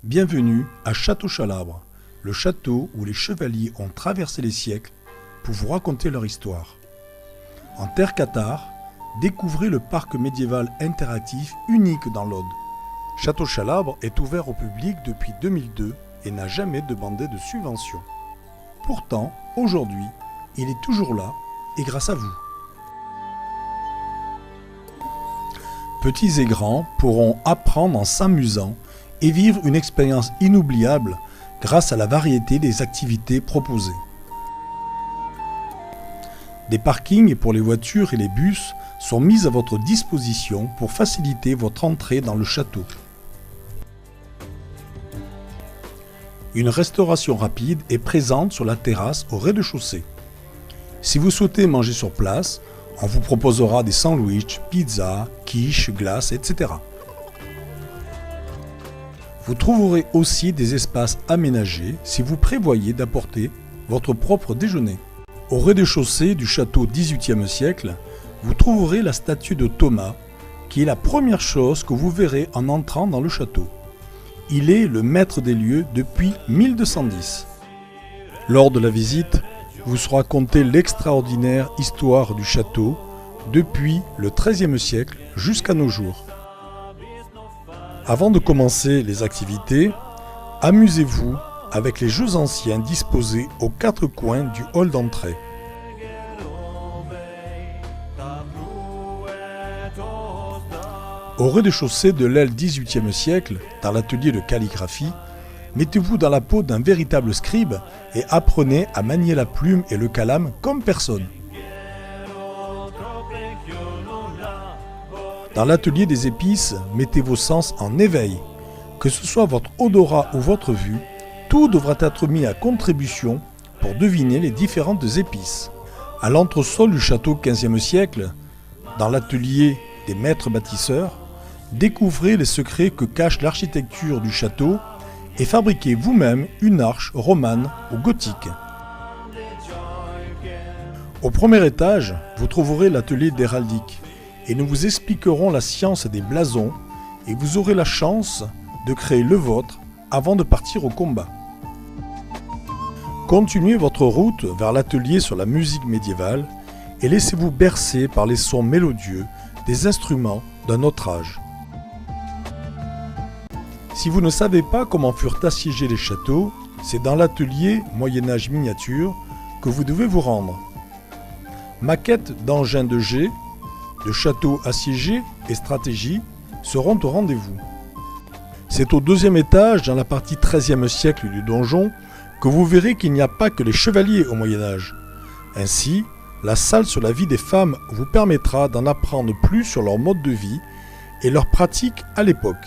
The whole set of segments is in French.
Bienvenue à Château-Chalabre, le château où les chevaliers ont traversé les siècles pour vous raconter leur histoire. En terre cathare, découvrez le parc médiéval interactif unique dans l'Aude. Château-Chalabre est ouvert au public depuis 2002 et n'a jamais demandé de subvention. Pourtant, aujourd'hui, il est toujours là et grâce à vous. Petits et grands pourront apprendre en s'amusant et vivre une expérience inoubliable grâce à la variété des activités proposées. Des parkings pour les voitures et les bus sont mis à votre disposition pour faciliter votre entrée dans le château. Une restauration rapide est présente sur la terrasse au rez-de-chaussée. Si vous souhaitez manger sur place, on vous proposera des sandwichs, pizzas, quiches, glaces, etc. Vous trouverez aussi des espaces aménagés si vous prévoyez d'apporter votre propre déjeuner. Au rez-de-chaussée du château XVIIIe siècle, vous trouverez la statue de Thomas, qui est la première chose que vous verrez en entrant dans le château. Il est le maître des lieux depuis 1210. Lors de la visite, vous sera racontée l'extraordinaire histoire du château depuis le XIIIe siècle jusqu'à nos jours. Avant de commencer les activités, amusez-vous avec les jeux anciens disposés aux quatre coins du hall d'entrée. Au rez-de-chaussée de l'aile XVIIIe siècle, dans l'atelier de calligraphie, mettez-vous dans la peau d'un véritable scribe et apprenez à manier la plume et le calame comme personne. Dans l'atelier des épices, mettez vos sens en éveil. Que ce soit votre odorat ou votre vue, tout devra être mis à contribution pour deviner les différentes épices. À l'entresol du château XVe siècle, dans l'atelier des maîtres bâtisseurs, découvrez les secrets que cache l'architecture du château et fabriquez vous-même une arche romane ou gothique. Au premier étage, vous trouverez l'atelier d'héraldique et nous vous expliquerons la science des blasons et vous aurez la chance de créer le vôtre avant de partir au combat. Continuez votre route vers l'atelier sur la musique médiévale et laissez-vous bercer par les sons mélodieux des instruments d'un autre âge. Si vous ne savez pas comment furent assiégés les châteaux, c'est dans l'atelier Moyen-Âge miniature que vous devez vous rendre. Maquettes d'engins de jet, de châteaux assiégés et stratégie seront au rendez-vous. C'est au deuxième étage, dans la partie XIIIe siècle du donjon, que vous verrez qu'il n'y a pas que les chevaliers au Moyen-Âge. Ainsi, la salle sur la vie des femmes vous permettra d'en apprendre plus sur leur mode de vie et leurs pratiques à l'époque.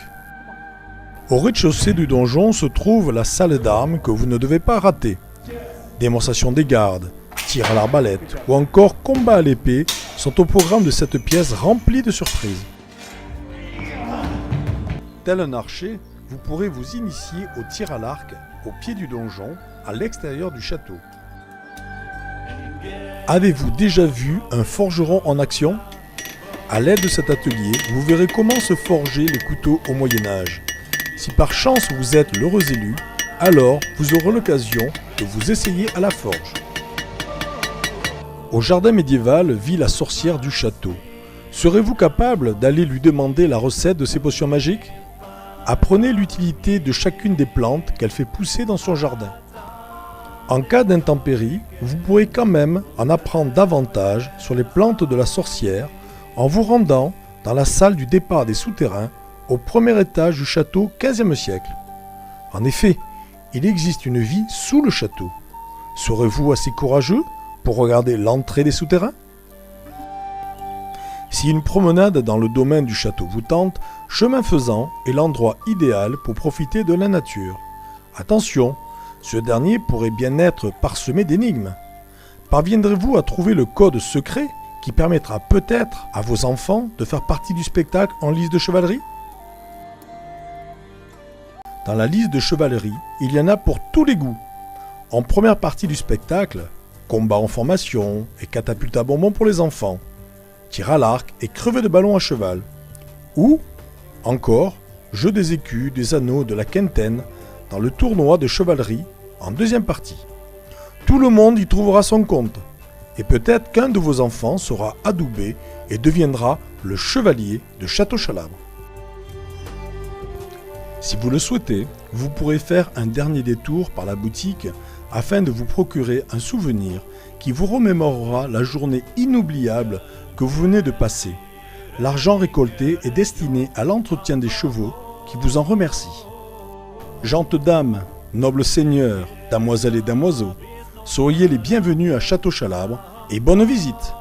Au rez-de-chaussée du donjon se trouve la salle d'armes que vous ne devez pas rater. Démonstration des gardes, tir à l'arbalète ou encore combat à l'épée sont au programme de cette pièce remplie de surprises. Tel un archer, vous pourrez vous initier au tir à l'arc au pied du donjon, à l'extérieur du château. Avez-vous déjà vu un forgeron en action ? À l'aide de cet atelier, vous verrez comment se forger les couteaux au Moyen-Âge. Si par chance vous êtes l'heureux élu, alors vous aurez l'occasion de vous essayer à la forge. Au jardin médiéval vit la sorcière du château. Serez-vous capable d'aller lui demander la recette de ses potions magiques ? Apprenez l'utilité de chacune des plantes qu'elle fait pousser dans son jardin. En cas d'intempérie, vous pourrez quand même en apprendre davantage sur les plantes de la sorcière en vous rendant dans la salle du départ des souterrains au premier étage du château XVe siècle. En effet, il existe une vie sous le château. Serez-vous assez courageux pour regarder l'entrée des souterrains ? Si une promenade dans le domaine du château vous tente, chemin faisant est l'endroit idéal pour profiter de la nature. Attention, ce dernier pourrait bien être parsemé d'énigmes. Parviendrez-vous à trouver le code secret qui permettra peut-être à vos enfants de faire partie du spectacle en liste de chevalerie ? Dans la liste de chevalerie, il y en a pour tous les goûts. En première partie du spectacle, combat en formation et catapulte à bonbons pour les enfants, tir à l'arc et crever de ballon à cheval. Ou, encore, jeu des écus, des anneaux, de la quintaine, dans le tournoi de chevalerie, en deuxième partie. Tout le monde y trouvera son compte, et peut-être qu'un de vos enfants sera adoubé et deviendra le chevalier de Château-Chalabre. Si vous le souhaitez, vous pourrez faire un dernier détour par la boutique afin de vous procurer un souvenir qui vous remémorera la journée inoubliable que vous venez de passer. L'argent récolté est destiné à l'entretien des chevaux qui vous en remercient. Gentes dames, nobles seigneurs, damoiselles et damoiseaux, soyez les bienvenus à Château-Chalabre et bonne visite!